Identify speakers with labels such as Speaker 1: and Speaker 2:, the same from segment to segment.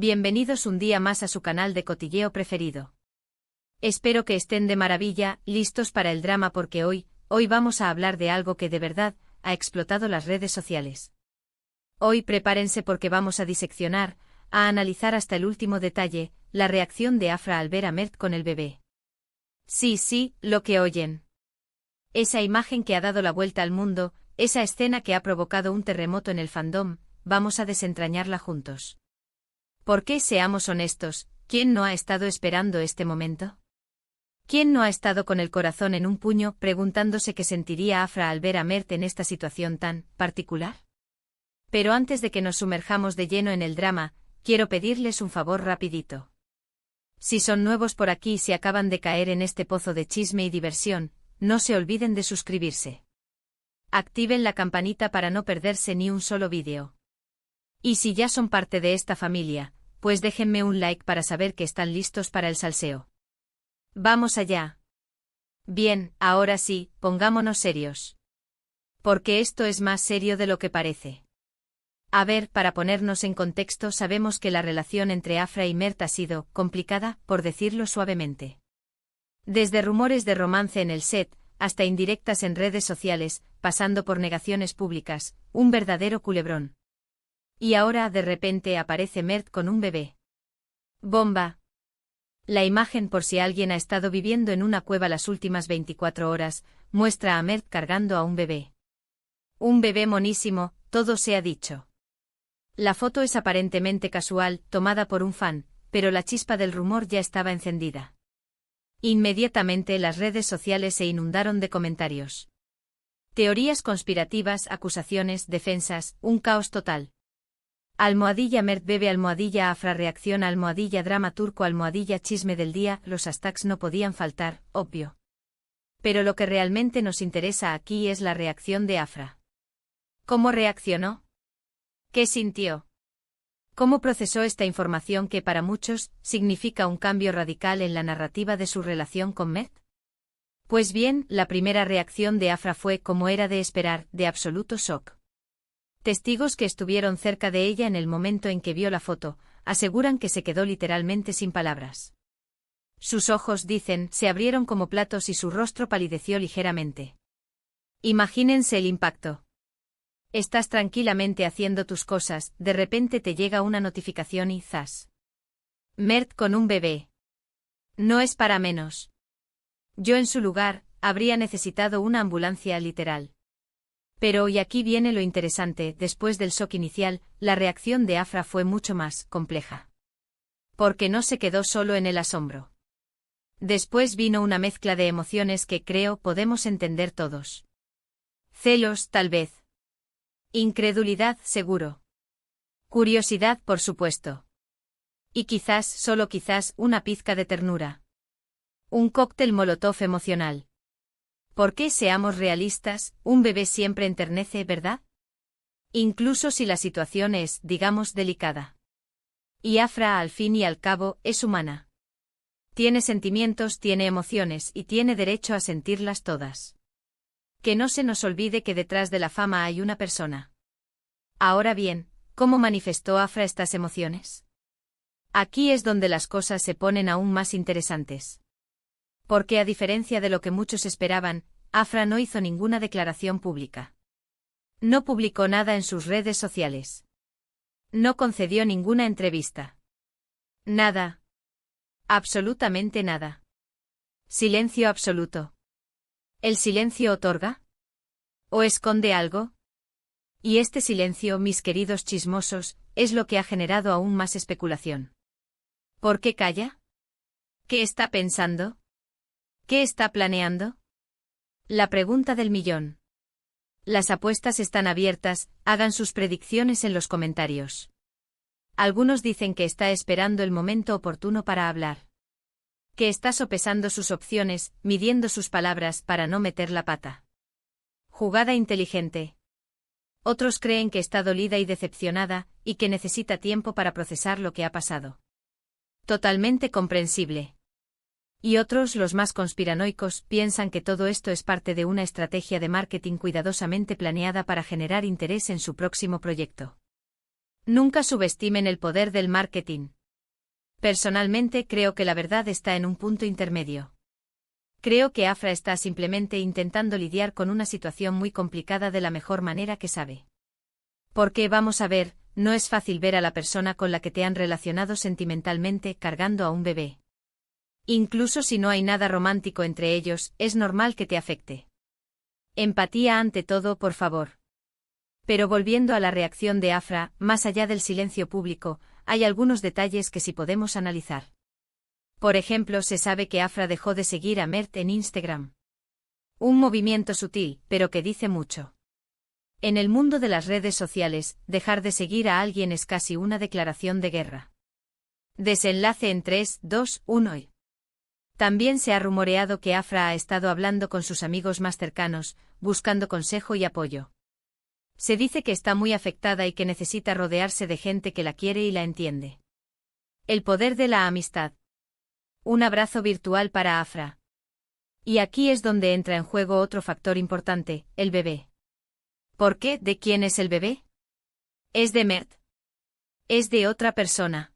Speaker 1: Bienvenidos un día más a su canal de cotilleo preferido. Espero que estén de maravilla, listos para el drama porque hoy vamos a hablar de algo que de verdad ha explotado las redes sociales. Hoy prepárense porque vamos a diseccionar, a analizar hasta el último detalle, la reacción de Afra al ver a Mert con el bebé. Sí, lo que oyen. Esa imagen que ha dado la vuelta al mundo, esa escena que ha provocado un terremoto en el fandom, vamos a desentrañarla juntos. ¿Por qué, seamos honestos, quién no ha estado esperando este momento? ¿Quién no ha estado con el corazón en un puño preguntándose qué sentiría Afra al ver a Mert en esta situación tan particular? Pero antes de que nos sumerjamos de lleno en el drama, quiero pedirles un favor rapidito. Si son nuevos por aquí y se acaban de caer en este pozo de chisme y diversión, no se olviden de suscribirse. Activen la campanita para no perderse ni un solo vídeo. Y si ya son parte de esta familia, pues déjenme un like para saber que están listos para el salseo. ¡Vamos allá! Bien, ahora sí, pongámonos serios. Porque esto es más serio de lo que parece. A ver, para ponernos en contexto, sabemos que la relación entre Afra y Mert ha sido complicada, por decirlo suavemente. Desde rumores de romance en el set, hasta indirectas en redes sociales, pasando por negaciones públicas, un verdadero culebrón. Y ahora de repente aparece Mert con un bebé. ¡Bomba! La imagen, por si alguien ha estado viviendo en una cueva las últimas 24 horas, muestra a Mert cargando a un bebé. Un bebé monísimo, todo se ha dicho. La foto es aparentemente casual, tomada por un fan, pero la chispa del rumor ya estaba encendida. Inmediatamente las redes sociales se inundaron de comentarios. Teorías conspirativas, acusaciones, defensas, un caos total. Almohadilla Mert bebe, almohadilla Afra reacciona, almohadilla drama turco, almohadilla chisme del día, los hashtags no podían faltar, obvio. Pero lo que realmente nos interesa aquí es la reacción de Afra. ¿Cómo reaccionó? ¿Qué sintió? ¿Cómo procesó esta información que para muchos significa un cambio radical en la narrativa de su relación con Mert? Pues bien, la primera reacción de Afra fue, como era de esperar, de absoluto shock. Testigos que estuvieron cerca de ella en el momento en que vio la foto, aseguran que se quedó literalmente sin palabras. Sus ojos, dicen, se abrieron como platos y su rostro palideció ligeramente. Imagínense el impacto. Estás tranquilamente haciendo tus cosas, de repente te llega una notificación y ¡zas! Mert con un bebé. No es para menos. Yo en su lugar, habría necesitado una ambulancia literal. Pero y aquí viene lo interesante, después del shock inicial, la reacción de Afra fue mucho más compleja. Porque no se quedó solo en el asombro. Después vino una mezcla de emociones que creo podemos entender todos. Celos, tal vez. Incredulidad, seguro. Curiosidad, por supuesto. Y quizás, solo quizás, una pizca de ternura. Un cóctel molotov emocional. Porque seamos realistas, un bebé siempre enternece, ¿verdad? Incluso si la situación es, digamos, delicada. Y Afra, al fin y al cabo, es humana. Tiene sentimientos, tiene emociones y tiene derecho a sentirlas todas. Que no se nos olvide que detrás de la fama hay una persona. Ahora bien, ¿cómo manifestó Afra estas emociones? Aquí es donde las cosas se ponen aún más interesantes. Porque a diferencia de lo que muchos esperaban, Afra no hizo ninguna declaración pública. No publicó nada en sus redes sociales. No concedió ninguna entrevista. Nada. Absolutamente nada. Silencio absoluto. ¿El silencio otorga? ¿O esconde algo? Y este silencio, mis queridos chismosos, es lo que ha generado aún más especulación. ¿Por qué calla? ¿Qué está pensando? ¿Qué está planeando? La pregunta del millón. Las apuestas están abiertas, hagan sus predicciones en los comentarios. Algunos dicen que está esperando el momento oportuno para hablar. Que está sopesando sus opciones, midiendo sus palabras para no meter la pata. Jugada inteligente. Otros creen que está dolida y decepcionada, y que necesita tiempo para procesar lo que ha pasado. Totalmente comprensible. Y otros, los más conspiranoicos, piensan que todo esto es parte de una estrategia de marketing cuidadosamente planeada para generar interés en su próximo proyecto. Nunca subestimen el poder del marketing. Personalmente creo que la verdad está en un punto intermedio. Creo que Afra está simplemente intentando lidiar con una situación muy complicada de la mejor manera que sabe. Porque vamos a ver, no es fácil ver a la persona con la que te han relacionado sentimentalmente cargando a un bebé. Incluso si no hay nada romántico entre ellos, es normal que te afecte. Empatía ante todo, por favor. Pero volviendo a la reacción de Afra, más allá del silencio público, hay algunos detalles que sí podemos analizar. Por ejemplo, se sabe que Afra dejó de seguir a Mert en Instagram. Un movimiento sutil, pero que dice mucho. En el mundo de las redes sociales, dejar de seguir a alguien es casi una declaración de guerra. Desenlace en 3, 2, 1 y... También se ha rumoreado que Afra ha estado hablando con sus amigos más cercanos, buscando consejo y apoyo. Se dice que está muy afectada y que necesita rodearse de gente que la quiere y la entiende. El poder de la amistad. Un abrazo virtual para Afra. Y aquí es donde entra en juego otro factor importante, el bebé. ¿Por qué? ¿De quién es el bebé? Es de Mert. Es de otra persona.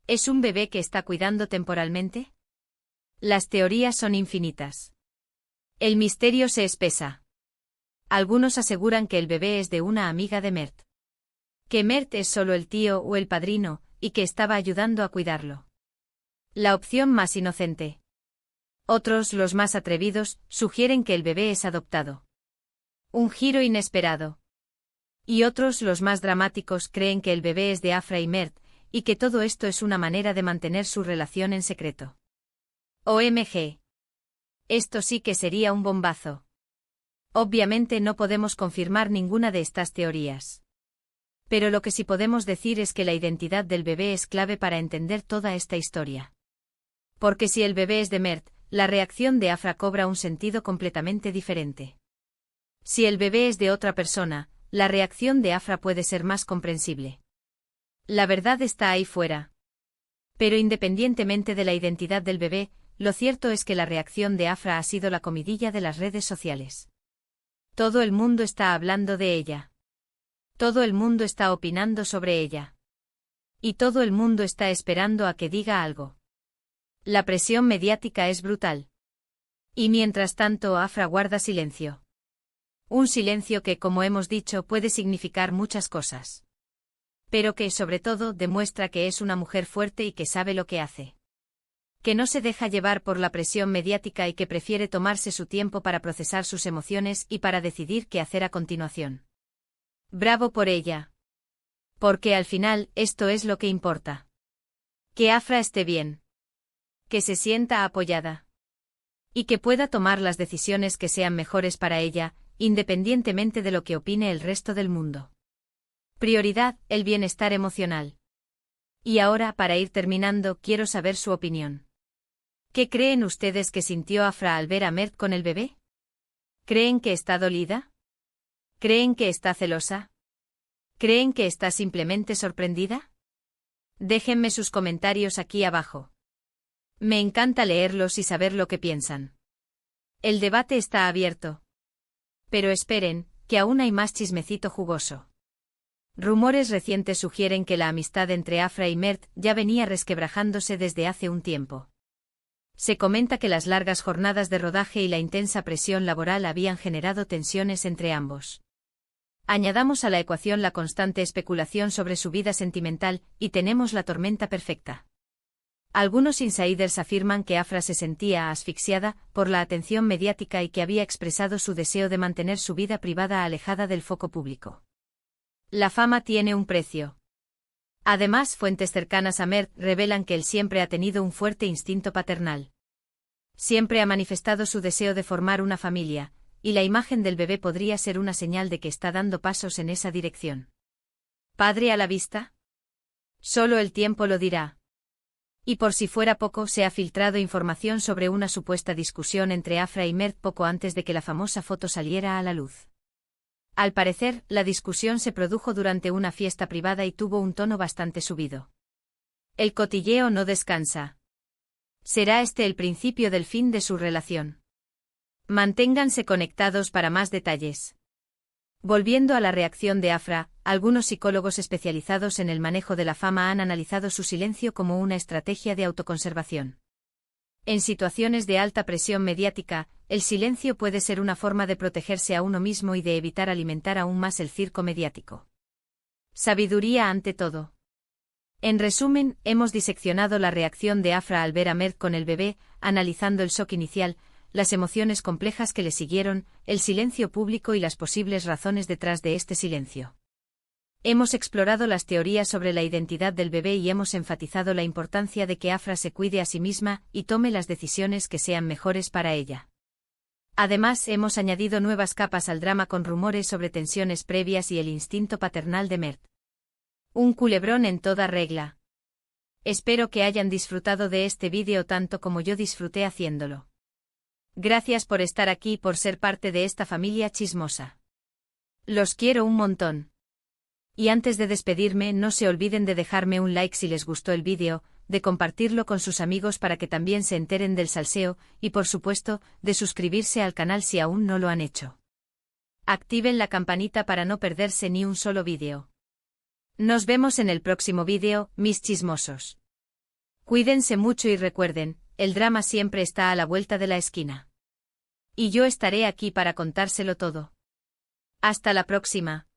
Speaker 1: ¿Es un bebé que está cuidando temporalmente? Las teorías son infinitas. El misterio se espesa. Algunos aseguran que el bebé es de una amiga de Mert. Que Mert es solo el tío o el padrino, y que estaba ayudando a cuidarlo. La opción más inocente. Otros, los más atrevidos, sugieren que el bebé es adoptado. Un giro inesperado. Y otros, los más dramáticos, creen que el bebé es de Afra y Mert, y que todo esto es una manera de mantener su relación en secreto. OMG. Esto sí que sería un bombazo. Obviamente no podemos confirmar ninguna de estas teorías. Pero lo que sí podemos decir es que la identidad del bebé es clave para entender toda esta historia. Porque si el bebé es de Mert, la reacción de Afra cobra un sentido completamente diferente. Si el bebé es de otra persona, la reacción de Afra puede ser más comprensible. La verdad está ahí fuera. Pero independientemente de la identidad del bebé, lo cierto es que la reacción de Afra ha sido la comidilla de las redes sociales. Todo el mundo está hablando de ella. Todo el mundo está opinando sobre ella. Y todo el mundo está esperando a que diga algo. La presión mediática es brutal. Y mientras tanto Afra guarda silencio. Un silencio que, como hemos dicho, puede significar muchas cosas. Pero que, sobre todo, demuestra que es una mujer fuerte y que sabe lo que hace. Que no se deja llevar por la presión mediática y que prefiere tomarse su tiempo para procesar sus emociones y para decidir qué hacer a continuación. Bravo por ella. Porque al final, esto es lo que importa. Que Afra esté bien. Que se sienta apoyada. Y que pueda tomar las decisiones que sean mejores para ella, independientemente de lo que opine el resto del mundo. Prioridad, el bienestar emocional. Y ahora, para ir terminando, quiero saber su opinión. ¿Qué creen ustedes que sintió Afra al ver a Mert con el bebé? ¿Creen que está dolida? ¿Creen que está celosa? ¿Creen que está simplemente sorprendida? Déjenme sus comentarios aquí abajo. Me encanta leerlos y saber lo que piensan. El debate está abierto. Pero esperen, que aún hay más chismecito jugoso. Rumores recientes sugieren que la amistad entre Afra y Mert ya venía resquebrajándose desde hace un tiempo. Se comenta que las largas jornadas de rodaje y la intensa presión laboral habían generado tensiones entre ambos. Añadamos a la ecuación la constante especulación sobre su vida sentimental, y tenemos la tormenta perfecta. Algunos insiders afirman que Afra se sentía asfixiada por la atención mediática y que había expresado su deseo de mantener su vida privada alejada del foco público. La fama tiene un precio. Además, fuentes cercanas a Mert revelan que él siempre ha tenido un fuerte instinto paternal. Siempre ha manifestado su deseo de formar una familia, y la imagen del bebé podría ser una señal de que está dando pasos en esa dirección. ¿Padre a la vista? Solo el tiempo lo dirá. Y por si fuera poco, se ha filtrado información sobre una supuesta discusión entre Afra y Mert poco antes de que la famosa foto saliera a la luz. Al parecer, la discusión se produjo durante una fiesta privada y tuvo un tono bastante subido. El cotilleo no descansa. ¿Será este el principio del fin de su relación? Manténganse conectados para más detalles. Volviendo a la reacción de Afra, algunos psicólogos especializados en el manejo de la fama han analizado su silencio como una estrategia de autoconservación. En situaciones de alta presión mediática, el silencio puede ser una forma de protegerse a uno mismo y de evitar alimentar aún más el circo mediático. Sabiduría ante todo. En resumen, hemos diseccionado la reacción de Afra al ver a Mert con el bebé, analizando el shock inicial, las emociones complejas que le siguieron, el silencio público y las posibles razones detrás de este silencio. Hemos explorado las teorías sobre la identidad del bebé y hemos enfatizado la importancia de que Afra se cuide a sí misma y tome las decisiones que sean mejores para ella. Además, hemos añadido nuevas capas al drama con rumores sobre tensiones previas y el instinto paternal de Mert. Un culebrón en toda regla. Espero que hayan disfrutado de este vídeo tanto como yo disfruté haciéndolo. Gracias por estar aquí y por ser parte de esta familia chismosa. Los quiero un montón. Y antes de despedirme, no se olviden de dejarme un like si les gustó el vídeo, de compartirlo con sus amigos para que también se enteren del salseo, y por supuesto, de suscribirse al canal si aún no lo han hecho. Activen la campanita para no perderse ni un solo vídeo. Nos vemos en el próximo vídeo, mis chismosos. Cuídense mucho y recuerden, el drama siempre está a la vuelta de la esquina. Y yo estaré aquí para contárselo todo. Hasta la próxima.